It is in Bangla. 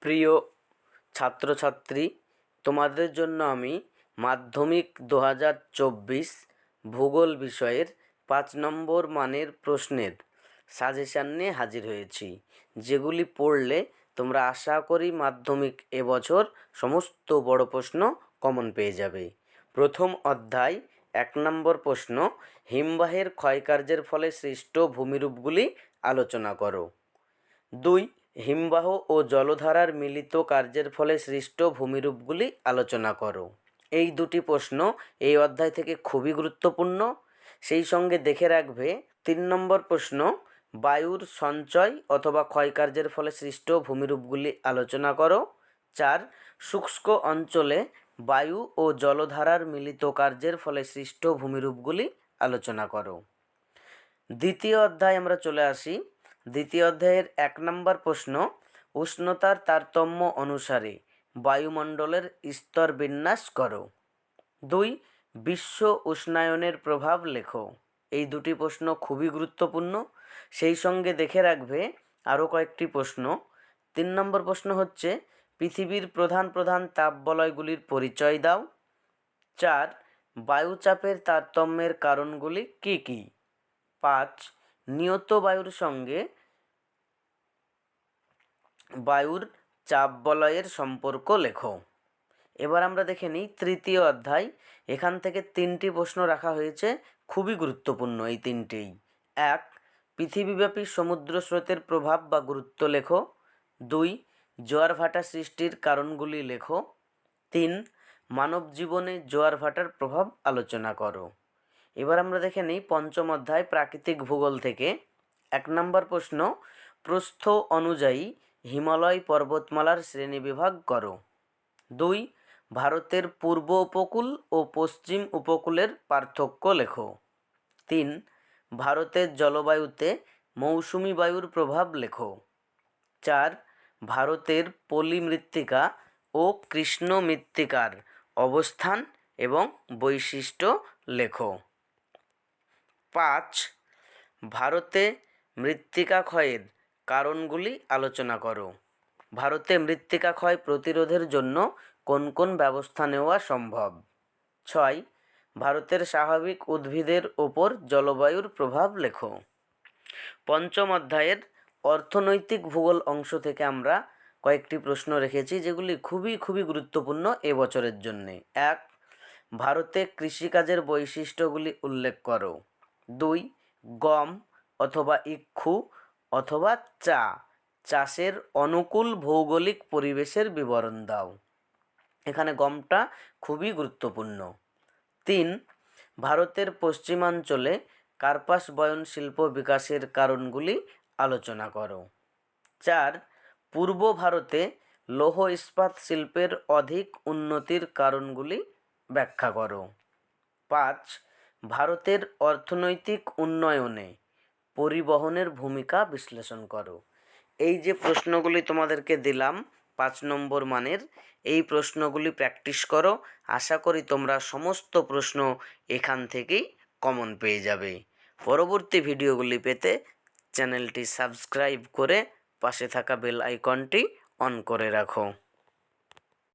প্রিয় ছাত্রছাত্রী, তোমাদের জন্য আমি মাধ্যমিক 2024 ভূগোল বিষয়ের 5 নম্বর মানের প্রশ্নের সাজেশান নিয়ে হাজির হয়েছি, যেগুলি পড়লে তোমরা আশা করি মাধ্যমিক এবছর সমস্ত বড় প্রশ্ন কমন পেয়ে যাবে। প্রথম অধ্যায় 1 নম্বর প্রশ্ন, হিমবাহের ক্ষয়কার্যের ফলে সৃষ্ট ভূমিরূপগুলি আলোচনা করো। 2, হিমবাহ ও জলধারার মিলিত কার্যের ফলে সৃষ্ট ভূমিরূপগুলি আলোচনা করো। এই দুটি প্রশ্ন এই অধ্যায় থেকে খুবই গুরুত্বপূর্ণ। সেই সঙ্গে দেখে রাখবে 3 নম্বর প্রশ্ন, বায়ুর সঞ্চয় অথবা ক্ষয়কার্যের ফলে সৃষ্ট ভূমিরূপগুলি আলোচনা করো। 4, শুষ্ক অঞ্চলে বায়ু ও জলধারার মিলিত কার্যের ফলে সৃষ্ট ভূমিরূপগুলি আলোচনা করো। দ্বিতীয় অধ্যায় আমরা চলে আসি। দ্বিতীয় অধ্যায়ের 1 নম্বর প্রশ্ন, উষ্ণতার তারতম্য অনুসারে বায়ুমণ্ডলের স্তর বিন্যাস করো। 2, বিশ্ব উষ্ণায়নের প্রভাব লেখো। এই দুটি প্রশ্ন খুবই গুরুত্বপূর্ণ। সেই সঙ্গে দেখে রাখবে আরও কয়েকটি প্রশ্ন। 3 নম্বর প্রশ্ন হচ্ছে, পৃথিবীর প্রধান প্রধান তাপবলয়গুলির পরিচয় দাও। 4, বায়ুচাপের তারতম্যের কারণগুলি কী কী। 5, নিয়ত বায়ুর সঙ্গে বায়ুর চাপ বলয়ের সম্পর্ক লেখো। এবার আমরা দেখে নিই তৃতীয় অধ্যায়। এখান থেকে 3টি প্রশ্ন রাখা হয়েছে, খুবই গুরুত্বপূর্ণ এই 3টিই। 1, পৃথিবীব্যাপী সমুদ্র স্রোতের প্রভাব বা গুরুত্ব লেখো। 2, জোয়ার ভাটা সৃষ্টির কারণগুলি লেখো। 3, মানব জীবনে জোয়ার ভাটার প্রভাব আলোচনা করো। এবার আমরা দেখে নিই পঞ্চম অধ্যায় প্রাকৃতিক ভূগোল থেকে 1 নম্বর প্রশ্ন, প্রস্থ অনুযায়ী হিমালয় পর্বতমালার শ্রেণীবিভাগ করো। 2, ভারতের পূর্ব উপকূল ও পশ্চিম উপকূলের পার্থক্য লেখো। 3, ভারতের জলবায়ুতে মৌসুমি বায়ুর প্রভাব লেখো। 4, ভারতের পলি মৃত্তিকা ও কৃষ্ণ মৃত্তিকার অবস্থান এবং বৈশিষ্ট্য লেখো। 5, ভারতে মৃত্তিকা ক্ষয়ের কারণগুলি আলোচনা করো। ভারতে মৃত্তিকা ক্ষয় প্রতিরোধের জন্য কোন কোন ব্যবস্থা নেওয়া সম্ভব। 6, ভারতের স্বাভাবিক উদ্ভিদের ওপর জলবায়ুর প্রভাব লেখো। পঞ্চম অধ্যায়ের অর্থনৈতিক ভূগোল অংশ থেকে আমরা কয়েকটি প্রশ্ন রেখেছি, যেগুলি খুবই গুরুত্বপূর্ণ এবছরের জন্যে। 1, ভারতে কৃষিকাজের বৈশিষ্ট্যগুলি উল্লেখ করো। 2, গম অথবা ইক্ষু অথবা চা চাষের অনুকূল ভৌগোলিক পরিবেশের বিবরণ দাও। এখানে গমটা খুবই গুরুত্বপূর্ণ। 3, ভারতের পশ্চিমাঞ্চলে কার্পাস বয়ন শিল্প বিকাশের কারণগুলি আলোচনা করো। 4, পূর্ব ভারতে লৌহ ইস্পাত শিল্পের অধিক উন্নতির কারণগুলি ব্যাখ্যা করো। 5, ভারতের অর্থনৈতিক উন্নয়নে পরিবহনের ভূমিকা বিশ্লেষণ করো। এই যে প্রশ্নগুলি তোমাদেরকে দিলাম 5 নম্বর মানের, এই প্রশ্নগুলি প্র্যাকটিস করো। আশা করি তোমরা সমস্ত প্রশ্ন এখান থেকেই কমন পেয়ে যাবে। পরবর্তী ভিডিওগুলি পেতে চ্যানেলটি সাবস্ক্রাইব করে পাশে থাকা বেল আইকনটি অন করে রাখো।